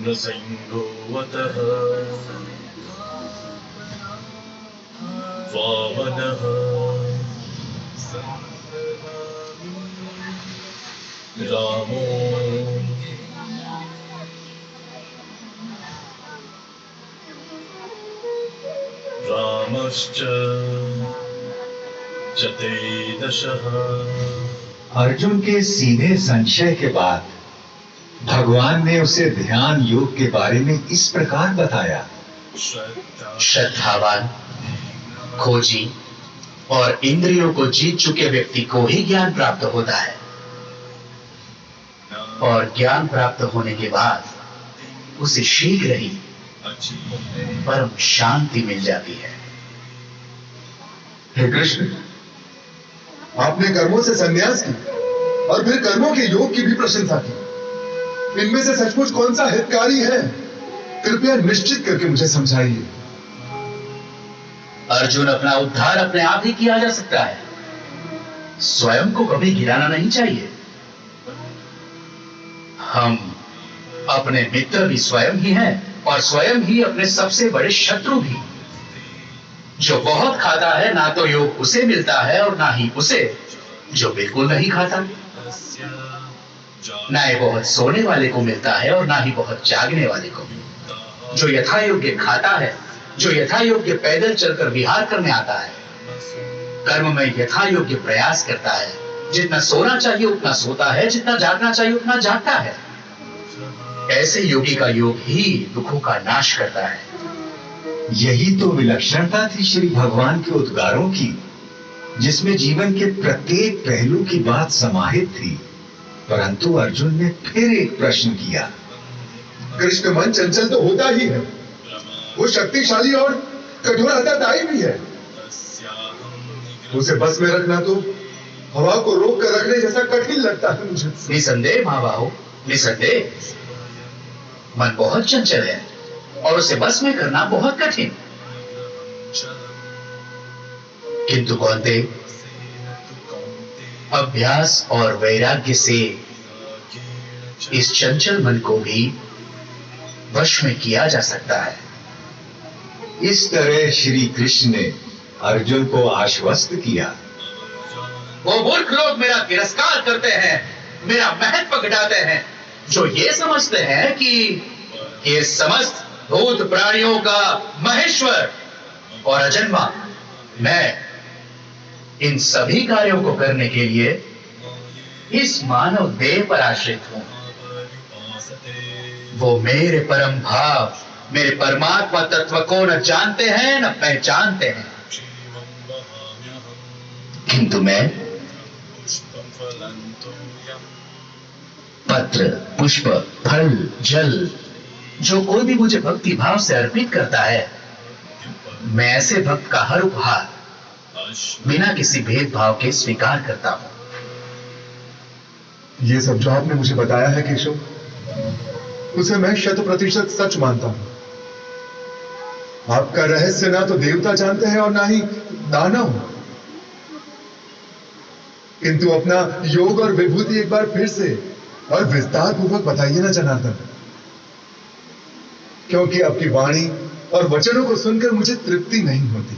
नृसिंहोऽवतः वामनः रामो रामश्च चतुर्दशः। अर्जुन के सीधे संशय के बाद भगवान ने उसे ध्यान योग के बारे में इस प्रकार बताया। श्रद्धावान, खोजी और इंद्रियों को जीत चुके व्यक्ति को ही ज्ञान प्राप्त होता है, और ज्ञान प्राप्त होने के बाद उसे शीघ्र ही परम शांति मिल जाती है। हे कृष्ण, आपने कर्मों से संन्यास की और फिर कर्मों के योग की भी प्रशंसा की। इनमें से सचमुच कौन सा हितकारी है? कृपया निश्चित करके मुझे समझाइए। अर्जुन, अपना उद्धार अपने आप ही किया जा सकता है। स्वयं को कभी गिराना नहीं चाहिए। हम अपने मित्र भी स्वयं ही हैं और स्वयं ही अपने सबसे बड़े शत्रु भी। जो बहुत खाता है, ना तो योग उसे मिलता है और ना ही उसे जो बिल्कुल नहीं खाता। ना ही बहुत सोने वाले को मिलता है और ना ही बहुत जागने वाले को। जो यथा योग्य खाता है, जो यथा योग्य पैदल चलकर विहार करने आता है, कर्म में यथा योग्य प्रयास करता है, जितना सोना चाहिए उतना सोता है, जितना जागना चाहिए उतना जागता है, ऐसे योगी का योग ही दुखों का नाश करता है। यही तो विलक्षणता थी श्री भगवान के उद्गारों की, जिसमें जीवन के प्रत्येक पहलू की बात समाहित थी। परंतु अर्जुन ने फिर एक प्रश्न किया। कृष्ण, मन चंचल तो होता ही है, वो शक्तिशाली और कठोर हतादाई भी है। उसे बस में रखना तो हवा को रोक कर रखने जैसा कठिन लगता है मुझे। निसंदेह महाबाहो, निसंदेह मन बहुत चंचल है और उसे बस में करना बहुत कठिन। किंतु कौन्ते, अभ्यास और वैराग्य से इस चंचल मन को भी वश में किया जा सकता है। इस तरह श्री कृष्ण ने अर्जुन को आश्वस्त किया। वो मूर्ख लोग मेरा तिरस्कार करते हैं, मेरा महत्व घटाते हैं, जो ये समझते हैं कि ये समस्त भूत प्राणियों का महेश्वर और अजन्मा मैं इन सभी कार्यों को करने के लिए इस मानव देह पर आश्रित हूं। वो मेरे परम भाव, मेरे परमात्मा तत्व को न जानते हैं न पहचानते हैं। किंतु मैं पत्र, पुष्प, फल, जल, जो कोई भी मुझे भक्ति भाव से अर्पित करता है, मैं ऐसे भक्त का हर उपहार बिना किसी भेदभाव के स्वीकार करता हूं। ये सब जो आपने मुझे बताया है केशव, उसे मैं 100% सच मानता हूं। आपका रहस्य ना तो देवता जानते हैं और ना ही दानव। किंतु अपना योग और विभूति एक बार फिर से और विस्तार पूर्वक बताइए ना जनार्दन, क्योंकि आपकी वाणी और वचनों को सुनकर मुझे तृप्ति नहीं होती।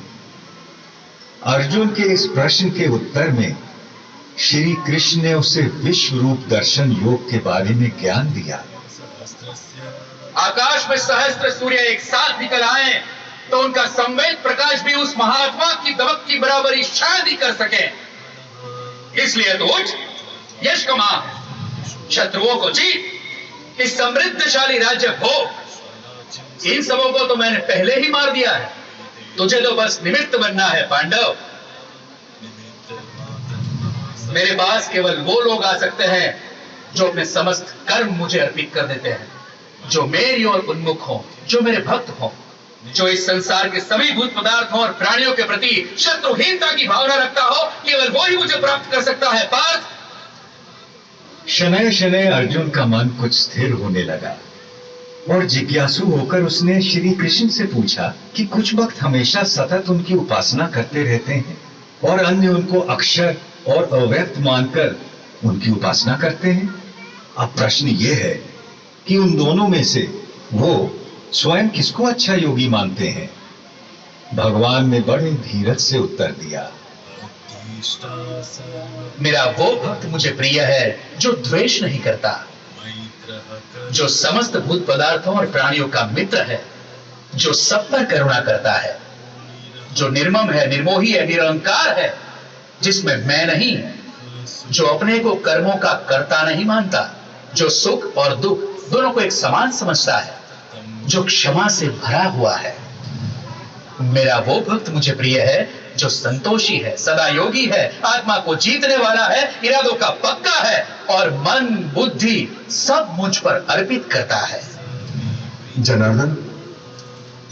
अर्जुन के इस प्रश्न के उत्तर में श्री कृष्ण ने उसे विश्व रूप दर्शन योग के बारे में ज्ञान दिया। आकाश में सहस्त्र सूर्य एक साथ निकल आए तो उनका संवेद प्रकाश भी उस महात्मा की दमक की बराबरी शायद ही कर सके। इसलिए तो उठ, यश कमा, शत्रुओं को जीत, इस समृद्धशाली राज्य भोग। इन सबों को तो मैंने पहले ही मार दिया है, तुझे तो बस निमित्त बनना है पांडव। मेरे पास केवल वो लोग आ सकते हैं जो अपने समस्त कर्म मुझे अर्पित कर देते हैं, जो मेरी ओर उन्मुख हो, जो मेरे भक्त हो, जो इस संसार के सभी भूत पदार्थों और प्राणियों के प्रति शत्रुहीनता की भावना रखता हो। केवल वो ही मुझे प्राप्त कर सकता है पार्थ। शनय शनय अर्जुन का मन कुछ स्थिर होने लगा और जिज्ञासु होकर उसने श्री कृष्ण से पूछा कि कुछ भक्त हमेशा सतत उनकी उपासना करते रहते हैं और अन्य उनको अक्षर और अव्यक्त मानकर उनकी उपासना करते हैं। अब प्रश्न यह है कि उन दोनों में से वो स्वयं किसको अच्छा योगी मानते हैं। भगवान ने बड़े धीरज से उत्तर दिया, मेरा वो भक्त मुझे प्रिय है जो द्वेष नहीं करता, जो समस्त भूत पदार्थों और प्राणियों का मित्र है, जो सब पर करुणा करता है, जो निर्मम है, निर्मोही है, निरंकार है, जिसमें मैं नहीं, जो अपने को कर्मों का कर्ता नहीं मानता, जो सुख और दुख दोनों को एक समान समझता है, जो क्षमा से भरा हुआ है। मेरा वो भक्त मुझे प्रिय है जो संतोषी है, सदा योगी है, आत्मा को जीतने वाला है, इरादों का पक्का है और मन बुद्धि सब मुझ पर अर्पित करता है। जनार्दन,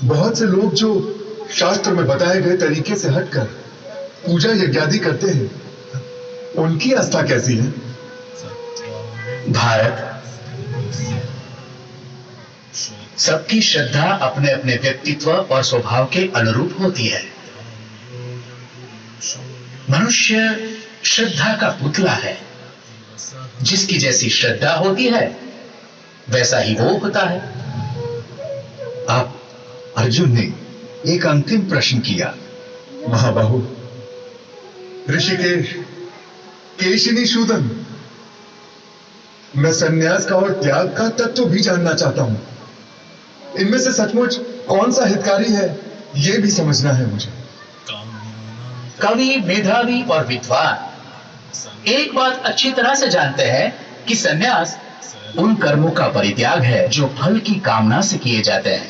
बहुत से लोग जो शास्त्र में बताए गए तरीके से हटकर पूजा यज्ञादि करते हैं, उनकी आस्था कैसी है? भारत, सबकी श्रद्धा अपने अपने व्यक्तित्व और स्वभाव के अनुरूप होती है। मनुष्य श्रद्धा का पुतला है, जिसकी जैसी श्रद्धा होती है वैसा ही वो होता है। अब अर्जुन ने एक अंतिम प्रश्न किया, महाबाहु, ऋषिकेश, केशिनी शूदन, मैं सन्यास का और त्याग का तत्व भी जानना चाहता हूं। इनमें से सचमुच कौन सा हितकारी है, यह भी समझना है मुझे। कवि, मेधावी और विद्वान एक बात अच्छी तरह से जानते हैं कि सन्यास उन कर्मों का परित्याग है जो फल की कामना से किए जाते हैं,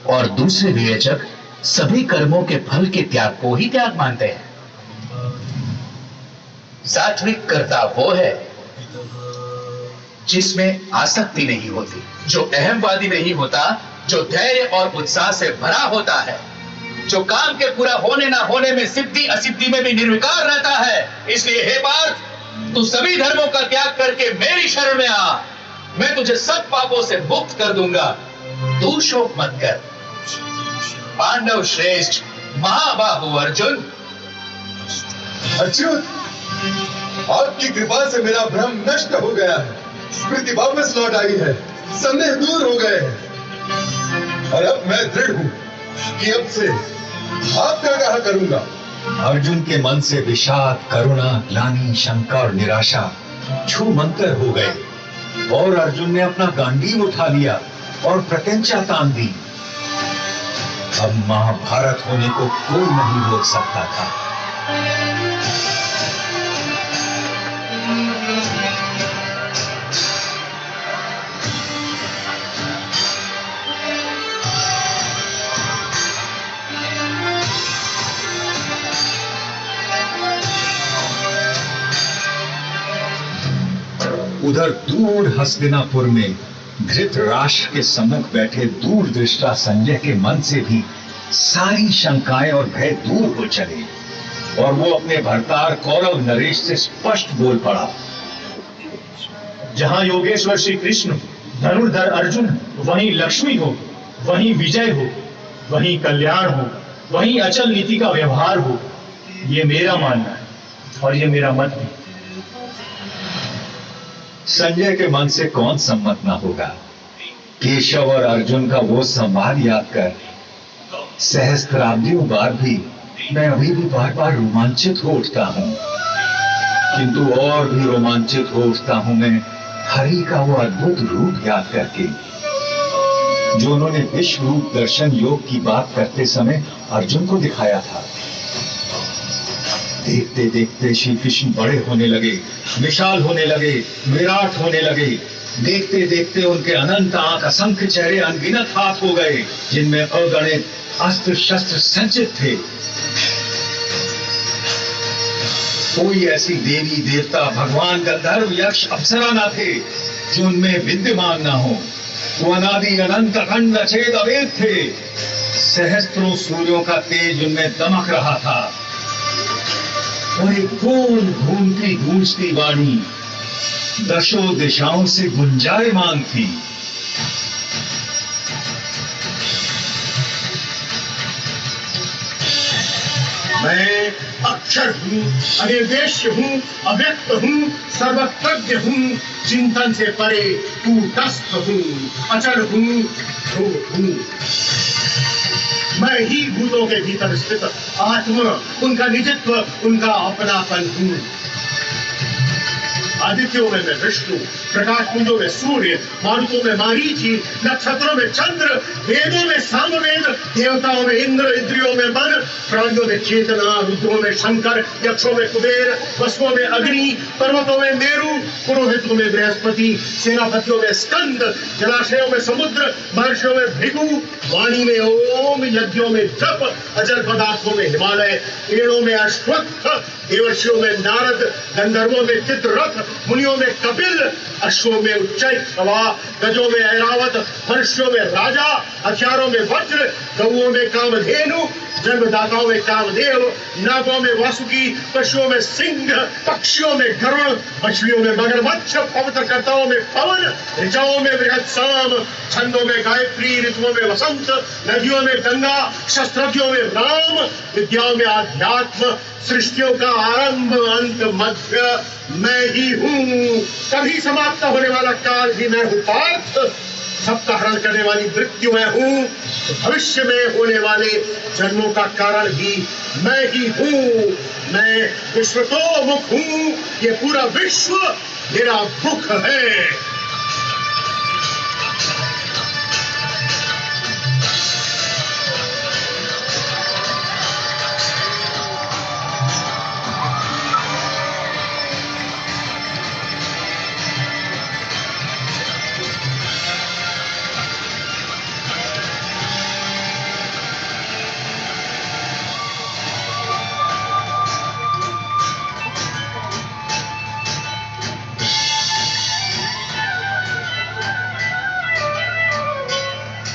और दूसरे विवेचक सभी कर्मों के फल के त्याग को ही त्याग मानते हैं। सात्विक कर्ता वो है जिसमें आसक्ति नहीं होती, जो अहमवादी नहीं होता, जो धैर्य और उत्साह से भरा होता है, जो काम के पूरा होने ना होने में, सिद्धि असिद्धि में भी निर्विकार रहता है। इसलिए हे पार्थ, तू सभी धर्मों का त्याग करके मेरी शरण में आ, मैं तुझे सब पापों से मुक्त कर दूंगा। तू शोक मत कर। पांडव श्रेष्ठ महाबाहु अर्जुन। अच्युत, आपकी कृपा से मेरा भ्रम नष्ट हो गया है, स्मृति वापस लौट आई है, संदेह दूर हो गए हैं, और अब मैं दृढ़ हूं कि अब से आपका कहा करूंगा। अर्जुन के मन से विषाद, करुणा, ग्लानि, शंका और निराशा छू मंतर हो गए और अर्जुन ने अपना गांडीव उठा लिया और प्रत्यंचा तान दी। अब महाभारत होने को कोई नहीं रोक सकता था। उधर दूर हस्तिनापुर में धृतराष्ट्र के सम्मुख बैठे दूरदृष्टा संजय के मन से भी सारी शंकाएं और भय दूर हो चले और वो अपने भरतार कौरव नरेश से स्पष्ट बोल पड़ा। जहां योगेश्वर श्री कृष्ण, धनुर्धर अर्जुन, वहीं लक्ष्मी हो, वहीं विजय हो, वहीं कल्याण हो, वहीं अचल नीति का व्यवहार हो। ये मेरा मानना है और ये मेरा मत भी। संजय के मन से कौन सम्मत ना होगा। केशव और अर्जुन का वो संवाद याद कर सहस्त्राब्दियों बार भी मैं अभी भी बार बार रोमांचित हो उठता हूं, किंतु और भी रोमांचित हो उठता हूं मैं हरि का वो अद्भुत रूप याद करके, जो उन्होंने विश्व रूप दर्शन योग की बात करते समय अर्जुन को दिखाया था। देखते देखते श्री कृष्ण बड़े होने लगे, विशाल होने लगे, विराट होने लगे। देखते देखते उनके अनंत आंख, असंख्य चेहरे, अनगिनत हाथ हो गए, जिनमें अगणित अस्त्र शस्त्र संचित थे। कोई ऐसी देवी देवता, भगवान, गंधर्व, यक्ष, अप्सरा न थे जो उनमें विद्यमान न हो। वो अनादि अनंत अखंड अछेद अवेद थे। सहस्त्रों सूर्यों का तेज उनमें दमक रहा था और एक गोल घूमती गूंजती वाणी दशों दिशाओं से गुंजायमान थी। मैं अक्षर हूँ, अनिर्देश्य हूँ, अव्यक्त हूँ, सर्वज्ञ हूँ, चिंतन से परे कूटस्थ हूँ, अचल हूँ, ध्रुव हूँ। मैं ही भूतों के भीतर स्थित आत्मा, उनका निजित्व, उनका अपनापन हूँ। आदित्यों में मैं विष्णु, प्रकाश पुंजों में सूर्य, मारुतों में मारीचि, नक्षत्रों में चंद्र, वेदों में सामवेद, देवताओं में इंद्र, इंद्रियों में मन, प्राणियों में चेतना, रुद्रों में शंकर, यक्षों में कुबेर, वसुओं में अग्नि, पर्वतों में मेरु, पुरोहितों में बृहस्पति, सेनापतियों में स्कंद, जलाशयों में समुद्र, महर्षियों में भृगु, वाणी में ओम, यज्ञों में जप, अजल पदार्थों में हिमालय, पेड़ों में अश्वत्थ, देवर्षियों में नारद, गंधर्वों में चित्ररथ, मुनियों में कपिल, अश्वों में उच्चैः, गजों में ऐरावत, मनुष्यों में राजा, हथियारों में वज्र, गौओं में कामधेनु, जन्मदाताओं में कामदेव, नागों में वासुकी, पशुओं में सिंह, पक्षियों में गरुड़, मछलियों में मगरमच्छ, पवित्रकर्ताओं में पवन, ऋचाओं में बृहत्साम, छंदों में गायत्री, ऋतुओं में वसंत, नदियों में गंगा, शस्त्रज्ञों में राम, विद्याओं में आध्यात्म, सृष्टियों का आरंभ, अंत, मध्य मैं ही हूँ। कभी समाप्त होने वाला काल भी मैं हूँ पार्थ, सबका हरण करने वाली मृत्यु मैं हूँ, तो भविष्य में होने वाले जन्मों का कारण भी मैं ही हूँ। मैं विश्वतोमुख हूँ, ये पूरा विश्व मेरा मुख है।